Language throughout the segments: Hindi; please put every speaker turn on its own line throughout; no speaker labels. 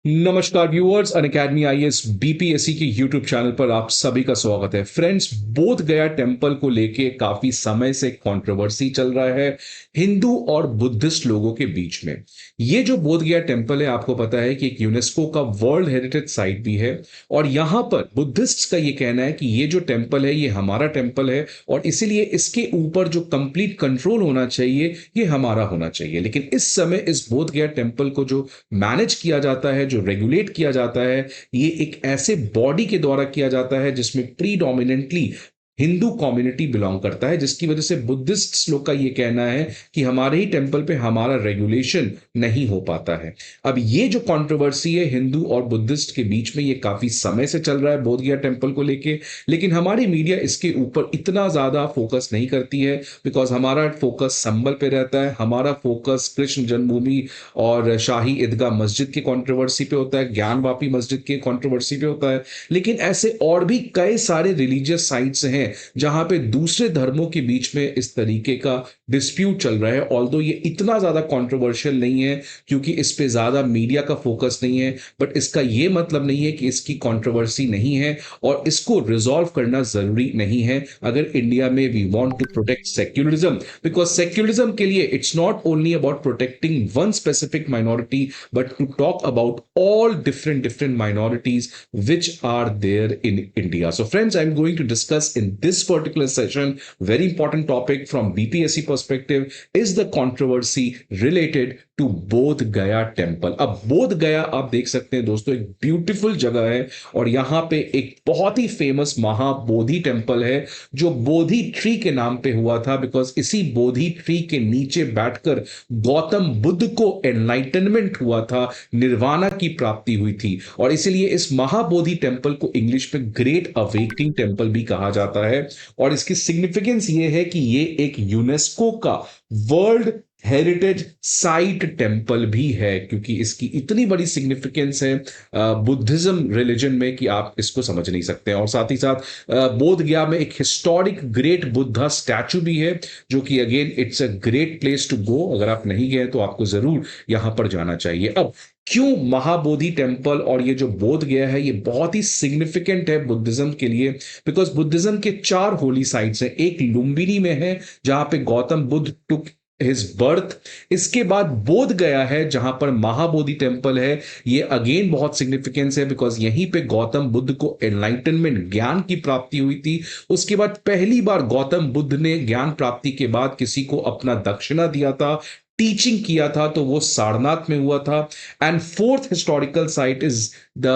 नमस्कार व्यूअर्स, अनअकैडमी आईएएस बीपीएससी के यूट्यूब चैनल पर आप सभी का स्वागत है। फ्रेंड्स, बोध गया टेम्पल को लेके काफी समय से कंट्रोवर्सी चल रहा है हिंदू और बुद्धिस्ट लोगों के बीच में। ये जो बोध गया टेम्पल है, आपको पता है कि एक यूनेस्को का वर्ल्ड हेरिटेज साइट भी है और यहां पर बुद्धिस्ट का ये कहना है कि ये जो टेम्पल है ये हमारा टेम्पल है और इसीलिए इसके ऊपर जो कंप्लीट कंट्रोल होना चाहिए ये हमारा होना चाहिए। लेकिन इस समय इस बोध गया टेम्पल को जो मैनेज किया जाता है, जो रेगुलेट किया जाता है, ये एक ऐसे बॉडी के द्वारा किया जाता है जिसमें प्रीडोमिनेंटली हिंदू कम्युनिटी बिलोंग करता है, जिसकी वजह से बुद्धिस्ट लोग का ये कहना है कि हमारे ही टेम्पल पे हमारा रेगुलेशन नहीं हो पाता है। अब ये जो कंट्रोवर्सी है हिंदू और बुद्धिस्ट के बीच में, ये काफी समय से चल रहा है बोध गया टेम्पल को लेके, लेकिन हमारी मीडिया इसके ऊपर इतना ज्यादा फोकस नहीं करती है बिकॉज हमारा फोकस संबल पे रहता है, हमारा फोकस कृष्ण जन्मभूमि और शाही ईदगाह मस्जिद की कंट्रोवर्सी पे होता है, ज्ञानवापी मस्जिद की कंट्रोवर्सी पे होता है। लेकिन ऐसे और भी कई सारे रिलीजियस साइट्स हैं जहां पे दूसरे धर्मों के बीच में इस तरीके का डिस्प्यूट चल रहा है। ऑल्दो ये इतना ज्यादा कंट्रोवर्शियल नहीं है क्योंकि इस पे ज्यादा मीडिया का फोकस नहीं है, बट इसका ये मतलब नहीं है कि इसकी कंट्रोवर्सी नहीं है और इसको रिजॉल्व करना जरूरी नहीं है अगर इंडिया में we want to protect secularism. Because secularism के लिए it's not only about protecting one specific minority but to talk about all different minorities which are there in India. So friends, I'm going to discuss in this particular session very important topic from BPSC perspective is the controversy related to बोध गया टेम्पल। अब बोध गया आप देख सकते हैं दोस्तों, एक ब्यूटीफुल जगह है और यहां पे एक बहुत ही फेमस महाबोधि टेम्पल है जो बोधि ट्री के नाम पे हुआ था बिकॉज इसी बोधि ट्री के नीचे बैठकर गौतम बुद्ध को एनलाइटनमेंट हुआ था, निर्वाणा की प्राप्ति हुई थी और इसीलिए इस महाबोधि टेम्पल को इंग्लिश में ग्रेट अवेकनिंग टेम्पल भी कहा जाता है। और इसकी सिग्निफिकेंस ये है कि ये एक यूनेस्को का वर्ल्ड हेरिटेज साइट टेम्पल भी है क्योंकि इसकी इतनी बड़ी सिग्निफिकेंस है बुद्धिज्म रिलीजन में कि आप इसको समझ नहीं सकते। और साथ ही साथ बोध गया में एक हिस्टोरिक ग्रेट बुद्धा स्टैचू भी है जो कि again it's a great place to go. अगर आप नहीं गए तो आपको जरूर यहां पर जाना चाहिए। अब क्यों महाबोधि टेम्पल और ये जो बोध गया है ये बहुत ही सिग्निफिकेंट है बुद्धिज्म के लिए? बिकॉज बुद्धिज्म के 4 होली साइट्स हैं। एक लुम्बिनी में है जहां पे Gautam Buddha took his birth, इसके बाद बोध गया है जहां पर महाबोधि टेम्पल है। ये अगेन बहुत सिग्निफिकेंस है बिकॉज यहीं पे गौतम बुद्ध को एनलाइटनमेंट ज्ञान की प्राप्ति हुई थी। उसके बाद पहली बार गौतम बुद्ध ने ज्ञान प्राप्ति के बाद किसी को अपना दक्षिणा दिया था, टीचिंग किया था, तो वो सारनाथ में हुआ था। And fourth historical site is the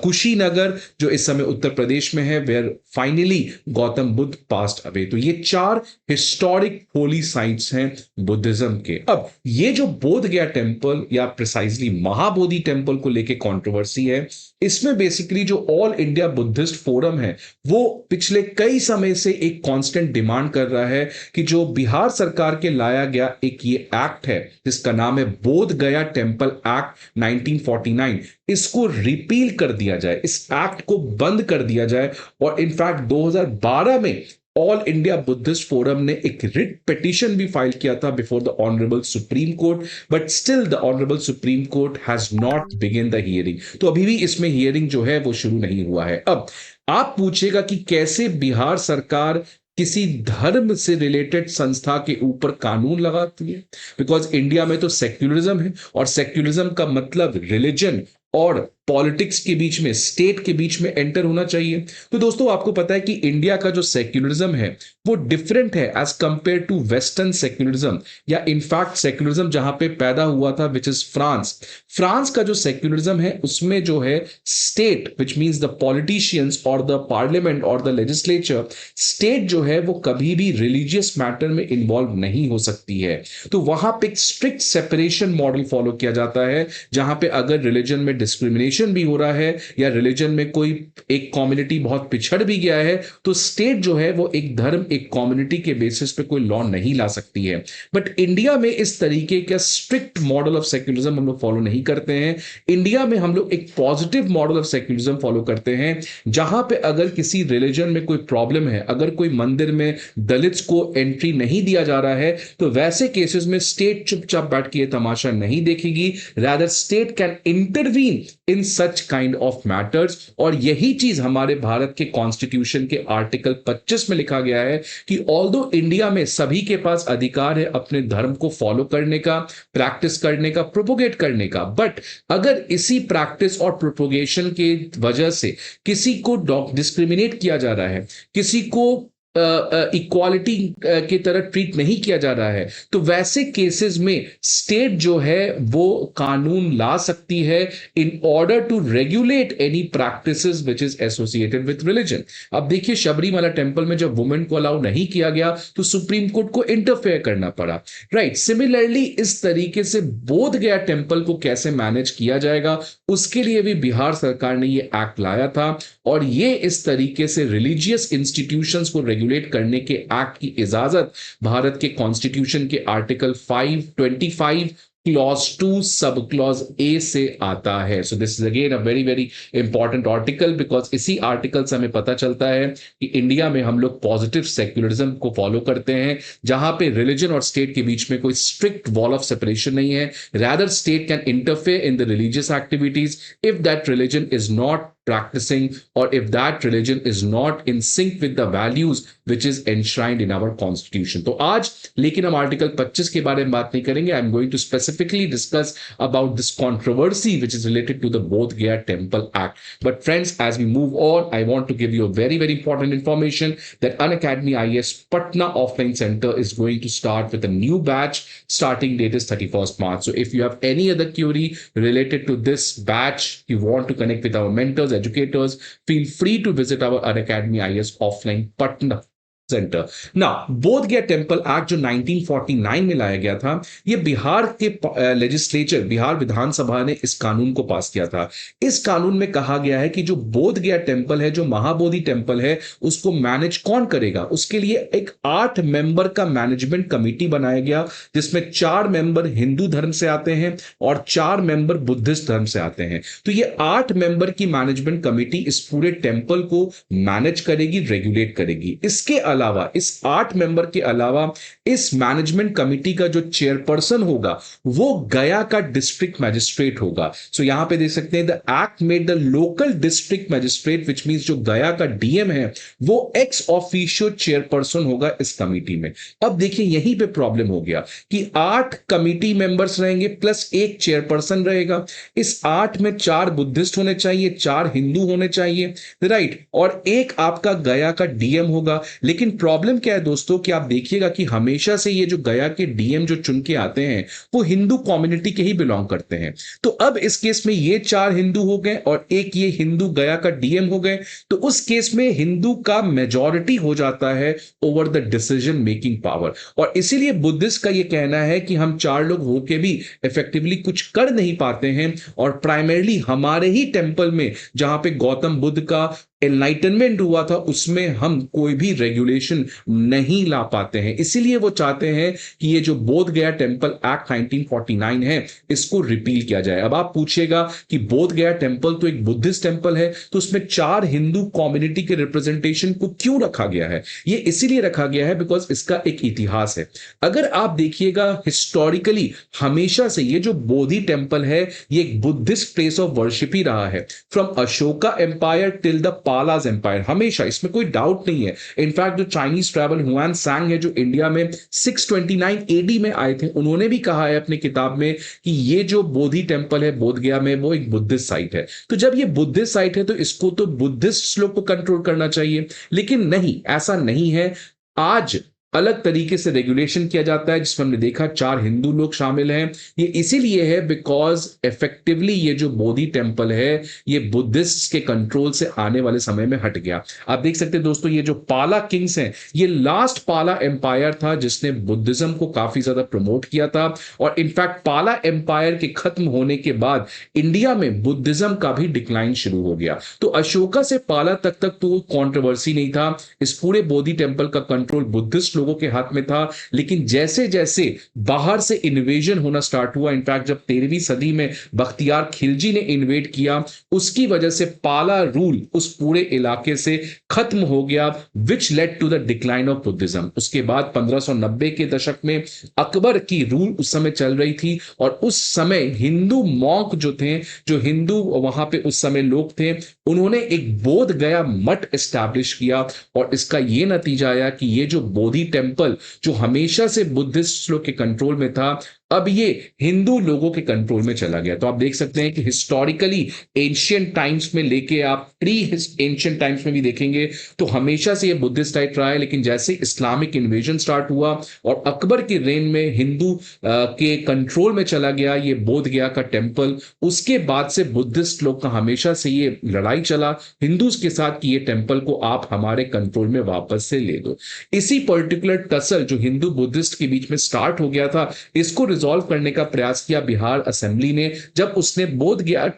Kushinagar जो इस समय उत्तर प्रदेश में है where finally Gautam Buddha passed away. तो ये 4 हिस्टोरिक होली साइट्स हैं बुद्धिज्म के। अब ये जो बोध गया टेम्पल या प्रिसाइजली महाबोधि टेम्पल को लेके कंट्रोवर्सी है, इसमें बेसिकली जो ऑल इंडिया बुद्धिस्ट फोरम है वो पिछले कई समय से एक कांस्टेंट डिमांड कर रहा है कि जो बिहार सरकार के लाया गया एक ये एक्ट है जिसका नाम है बोध गया टेम्पल एक्ट 1949, इसको रिपील कर दिया जाए, इस एक्ट को बंद कर दिया जाए। और इनफैक्ट 2012 में ऑल इंडिया बुद्धिस्ट फोरम ने एक रिट पिटीशन भी फाइल किया था before the honourable supreme court, but still the honourable supreme court has not begin the hearing. तो अभी भी इसमें हियरिंग जो है वो शुरू नहीं हुआ है। अब आप पूछेगा कि कैसे बिहार सरकार किसी धर्म से रिलेटेड संस्था के ऊपर कानून लगाती है? बिकॉज इंडिया में तो सेक्युलरिज्म है और सेक्युलरिज्म का मतलब रिलीजन और पॉलिटिक्स के बीच में, स्टेट के बीच में एंटर होना चाहिए। तो दोस्तों आपको पता है कि इंडिया का जो सेक्युलरिज्म है वो डिफरेंट है as compare to western secularism या इनफैक्ट सेक्युलरिज्म जहां पे पैदा हुआ था विच इज फ्रांस। फ्रांस का जो सेक्युलरिज्म है उसमें जो है state which means the politicians और द पार्लियामेंट और द लेजिस्लेचर, स्टेट जो है वो कभी भी रिलीजियस मैटर में इन्वॉल्व नहीं हो सकती है। तो वहां पे एक स्ट्रिक्ट सेपरेशन मॉडल फॉलो किया जाता है जहां पे अगर रिलीजन में डिस्क्रिमिनेशन भी हो रहा है या रिलीजन में कोई एक कम्युनिटी बहुत पिछड़ भी गया है तो स्टेट जो है वो एक धर्म, एक कम्युनिटी के बेसिस पे कोई लॉ नहीं ला सकती है। बट इंडिया में इस तरीके का स्ट्रिक्ट मॉडल ऑफ सेक्युलरिज्म हम लोग फॉलो नहीं करते हैं। इंडिया में हम लोग एक positive model of secularism follow करते हैं जहां पे अगर किसी रिलीजन में कोई प्रॉब्लम है, अगर कोई मंदिर में दलित्स को एंट्री नहीं दिया जा रहा है तो वैसे केसेस में स्टेट चुपचाप बैठ के ये तमाशा नहीं देखेगी, rather state can intervene intervene in such kind of matters. और यही चीज हमारे भारत के कॉन्स्टिट्यूशन के आर्टिकल 25 में लिखा गया है कि ऑल्दो इंडिया में सभी के पास अधिकार है अपने धर्म को फॉलो करने का, प्रैक्टिस करने का, प्रोपोगेट करने का, बट अगर इसी प्रैक्टिस और प्रोपोगेशन के वजह से किसी को डिस्क्रिमिनेट किया जा रहा है, किसी को इक्वालिटी की तरह ट्रीट नहीं किया जा रहा है, तो वैसे केसेस में स्टेट जो है वो कानून ला सकती है in order to regulate any practices which is associated with religion. अब देखिए, शबरीमला टेम्पल में जब वुमेन को अलाउ नहीं किया गया तो सुप्रीम कोर्ट को इंटरफेयर करना पड़ा, राइट। सिमिलरली इस तरीके से बोध गया टेम्पल को कैसे मैनेज किया जाएगा, उसके लिए भी बिहार सरकार ने ये एक्ट लाया था, और ये इस तरीके से रिलीजियस इंस्टीट्यूशंस को रेगुलेट करने के एक्ट की इजाजत भारत के कॉन्स्टिट्यूशन के article 525 clause 2 sub clause A से आता है। So this is again a very very important article, because इसी आर्टिकल से हमें पता चलता है कि इंडिया में हम लोग पॉजिटिव सेक्युलरिज्म को फॉलो करते हैं, जहां पे रिलीजन और स्टेट के बीच में कोई स्ट्रिक्ट वॉल ऑफ सेपरेशन नहीं है। Rather state can interfere in the religious activities if that religion is not practicing or if that religion is not in sync with the values which is enshrined in our constitution। तो आज लेकिन हम आर्टिकल 25 के बारे में बात नहीं करेंगे। I am going to specifically discuss about this controversy which is related to the Bodh Gaya Temple Act। But friends, as we move on, I want to give you a very very important information that Unacademy IAS Patna Offline Center is going to start with a new batch. Starting date is 31st March। So if you have any other query related to this batch, you want to connect with our mentors, educators, feel free to visit our Unacademy IAS Offline Patna centre. Now बोध गया टेम्पल एक्ट जो 1949 में लाया गया था, ये बिहार के लेजिस्लेचर, बिहार विधानसभा ने इस कानून को पास किया था। इस कानून में कहा गया है कि जो बोध गया टेम्पल है, जो महाबोधि टेम्पल है, उसको मैनेज कौन करेगा। उसके लिए एक 8 मेंबर का मैनेजमेंट कमेटी बनाया गया, जिसमें 4 मेंबर हिंदू धर्म से आते हैं और 4 मेंबर बुद्धिस्ट धर्म से आते हैं। तो ये 8 मेंबर की मैनेजमेंट कमेटी इस पूरे टेम्पल को मैनेज करेगी, रेगुलेट करेगी। इसके अलावा, इस 8 मेंबर के अलावा, इस मैनेजमेंट कमेटी का जो चेयरपर्सन होगा वो गया का डिस्ट्रिक्ट मैजिस्ट्रेट होगा। सो यहां पे देख सकते हैं, the act made the local district magistrate, which means जो गया का डीएम है वो एक्स ऑफिशियो चेयरपर्सन होगा इस कमेटी में। अब देखिए, यहीं पे प्रॉब्लम हो गया कि 8 कमेटी मेंबर्स रहेंगे प्लस एक चेयरपर्सन रहेगा। इस 8 में 4 बुद्धिस्ट होने चाहिए, 4 हिंदू होने चाहिए, राइट, और एक आपका गया का डीएम होगा। लेकिन प्रॉब्लम क्या है दोस्तों कि आप देखिएगा कि हमेशा से ये जो गया के डीएम जो चुन के आते हैं वो हिंदू कम्युनिटी के ही बिलोंग करते हैं। तो अब इस केस में ये 4 हिंदू हो गए और एक ये हिंदू गया का डीएम हो गए, तो उस केस में हिंदू का मेजॉरिटी हो जाता है over the decision making power. और इसीलिए बुद्धिस्ट का ये कहना है कि हम 4 लोग होके भी इफेक्टिवली कुछ कर नहीं पाते हैं, और प्राइमरली हमारे ही टेंपल में जहां पे गौतम बुद्ध का एनलाइटनमेंट हुआ था उसमें हम कोई भी रेगुलेशन नहीं ला पाते हैं। इसीलिए वो चाहते हैं कि ये जो बोध गया टेम्पल एक्ट 1949 है इसको रिपील किया जाए। अब आप पूछिएगा कि बोध गया टेम्पल तो एक बुद्धिस्ट टेम्पल है, तो उसमें 4 हिंदू कम्युनिटी के रिप्रेजेंटेशन को क्यों रखा गया है? ये इसीलिए रखा गया है बिकॉज इसका एक इतिहास है। अगर आप देखिएगा हिस्टोरिकली हमेशा से ये जो बोधि टेम्पल है ये एक बुद्धिस्ट प्लेस ऑफ वर्शिप ही रहा है, from Ashoka empire till the Palas empire, हमेशा, इसमें कोई डाउट नहीं है। इनफैक्ट जो चाइनीज ट्रैवल हुआन सांग है जो इंडिया में 629 एडी में आए थे, उन्होंने भी कहा है अपनी किताब में कि ये जो बोधि टेम्पल है बोध गया में वो एक बुद्धिस्ट साइट है। तो जब ये बुद्धिस्ट साइट है तो इसको तो बुद्धिस्ट लोग को कंट्रोल करना चाहिए, लेकिन नहीं, ऐसा नहीं है। आज अलग तरीके से रेगुलेशन किया जाता है जिसमें हमने देखा 4 हिंदू लोग शामिल हैं। ये इसीलिए है बिकॉज इफेक्टिवली ये जो बोधि टेम्पल है ये बुद्धिस्ट के कंट्रोल से आने वाले समय में हट गया। आप देख सकते हैं दोस्तों, ये जो पाला किंग्स हैं ये लास्ट पाला एम्पायर था जिसने बुद्धिज्म को काफी ज्यादा प्रमोट किया था, और इनफैक्ट पाला एम्पायर के खत्म होने के बाद इंडिया में बुद्धिज्म का भी डिक्लाइन शुरू हो गया। तो अशोका से पाला तक तो कंट्रोवर्सी नहीं था, इस पूरे बोधि टेम्पल का कंट्रोल बुद्धिस्ट लोगों के हाथ में था, लेकिन जैसे जैसे बाहर से इन्वेजन होना स्टार्ट हुआ, इनफैक्ट जब 13वीं सदी में बख्तियार खिलजी ने इन्वेड किया, उसकी वजह से पाला रूल उस पूरे इलाके से खत्म हो गया, which led to the decline of Buddhism. उसके बाद 1590 के दशक में अकबर की रूल उस समय चल रही थी, और उस समय हिंदू मॉन्क जो थे, जो हिंदू वहां पे उस समय लोग थे, उन्होंने एक बोध गया मठ एस्टैब्लिश किया, और इसका यह नतीजा आया कि ये जो बोधि टेम्पल जो हमेशा से बुद्धिस्ट लोग के कंट्रोल में था, अब ये हिंदू लोगों के कंट्रोल में चला गया। तो आप देख सकते हैं कि हिस्टोरिकली एंशियंट टाइम्स में लेके आप प्री एंशियंट टाइम्स में भी देखेंगे तो हमेशा से ये बुद्धिस्ट टाइप रहा है, लेकिन जैसे इस्लामिक इन्वेजन स्टार्ट हुआ और अकबर की रेन में हिंदू के कंट्रोल में चला गया ये बोध गया का टेम्पल, उसके बाद से बुद्धिस्ट लोग का हमेशा से ये लड़ाई चला हिंदूज के साथ कि ये टेम्पल को आप हमारे कंट्रोल में वापस से ले दो। इसी पर्टिकुलर टसल जो हिंदू बुद्धिस्ट के बीच में स्टार्ट हो गया था, इसको रिजॉल्व करने का प्रयास किया बिहार असेंबली ने, जब उसने बोध गया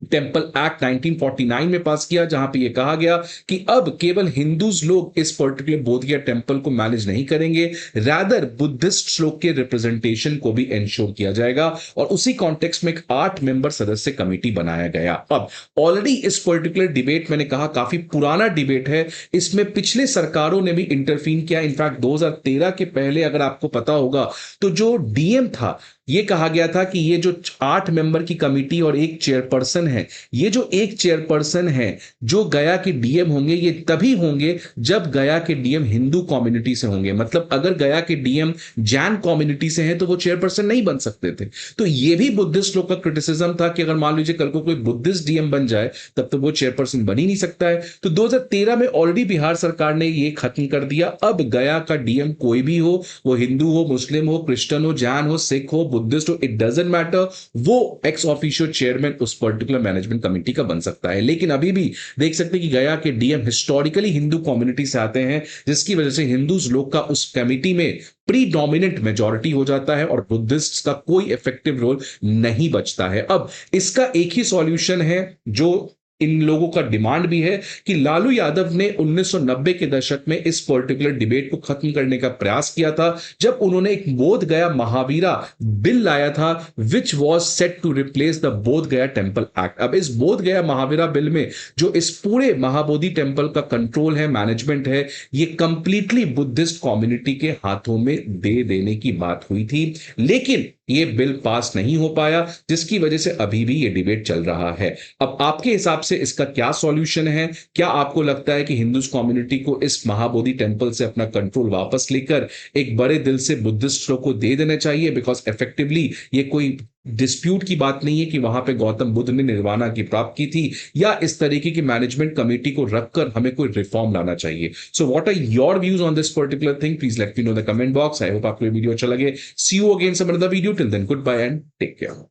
टेम्पल एक्ट 1949 में पास किया, जहां पे ये कहा गया कि अब केवल हिंदूज लोग इस पर्टिकुलर बोध गया टेम्पल को मैनेज नहीं करेंगे, रादर बुद्धिस्ट लोग के रिप्रेजेंटेशन को भी इंश्योर किया जाएगा, और उसी कॉन्टेक्स्ट में एक 8 मेंबर सदस्य कमेटी बनाया गया। अब ऑलरेडी इस पर्टिकुलर डिबेट, मैंने कहा काफी पुराना डिबेट है, इसमें पिछले सरकारों ने भी इंटरफीन किया। इनफैक्ट 2013 के पहले अगर आपको पता होगा तो जो डीएम था, ये कहा गया था कि ये जो 8 मेंबर की कमिटी और एक चेयरपर्सन है, ये जो एक चेयरपर्सन है जो गया के डीएम होंगे, ये तभी होंगे जब गया के डीएम हिंदू कम्युनिटी से होंगे। मतलब अगर गया के डीएम जैन कम्युनिटी से हैं तो वो चेयरपर्सन नहीं बन सकते थे। तो ये भी बुद्धिस्ट लोग का क्रिटिसिज्म था कि अगर मान लीजिए कल को कोई बुद्धिस्ट डीएम बन जाए तब तो वो चेयरपर्सन बन ही नहीं सकता है। तो 2013 में ऑलरेडी बिहार सरकार ने ये खत्म कर दिया। अब गया का डीएम कोई भी हो, वो हिंदू हो, मुस्लिम हो, क्रिश्चियन हो, जैन हो, सिख हो, बुद्धिस्ट हो, इट डजंट मैटर, वो एक्स ऑफिशियो चेयरमैन उस पर्टिकुलर मैनेजमेंट कमेटी का बन सकता है। लेकिन अभी भी देख सकते हैं कि गया के डीएम हिस्टोरिकली हिंदू कम्युनिटी से आते हैं, जिसकी वजह से हिंदूज लोग का उस कमेटी में प्रीडोमिनेंट मेजॉरिटी हो जाता है और बुद्धिस्ट का कोई इफेक्टिव रोल नहीं बचता है। अब इसका एक ही सॉल्यूशन है जो इन लोगों का डिमांड भी है कि लालू यादव ने 1990 के दशक में इस पर्टिकुलर डिबेट को खत्म करने का प्रयास किया था, जब उन्होंने एक बोध गया महावीरा बिल लाया था, which was set to replace the Bodh Gaya temple act. अब इस बोध गया महावीरा बिल में जो इस पूरे महाबोधि टेम्पल का कंट्रोल है, मैनेजमेंट है, ये कंप्लीटली बुद्धिस्ट कम्युनिटी के हाथों में दे देने की बात हुई थी, लेकिन ये बिल पास नहीं हो पाया, जिसकी वजह से अभी भी ये डिबेट चल रहा है। अब आपके हिसाब से इसका क्या सॉल्यूशन है? क्या आपको लगता है कि हिंदूज कम्युनिटी को इस महाबोधि टेम्पल से अपना कंट्रोल वापस लेकर एक बड़े दिल से बुद्धिस्ट लोग को दे देना चाहिए? बिकॉज इफेक्टिवली ये कोई डिस्प्यूट की बात नहीं है कि वहां पे गौतम बुद्ध ने निर्वाणा की प्राप्त की थी, या इस तरीके की मैनेजमेंट कमेटी को रखकर हमें कोई रिफॉर्म लाना चाहिए। So what are your views on this particular thing? Please let me know the comment box. I hope आपको ये वीडियो अच्छा लगे। See you again some another video. Till then goodbye and take care.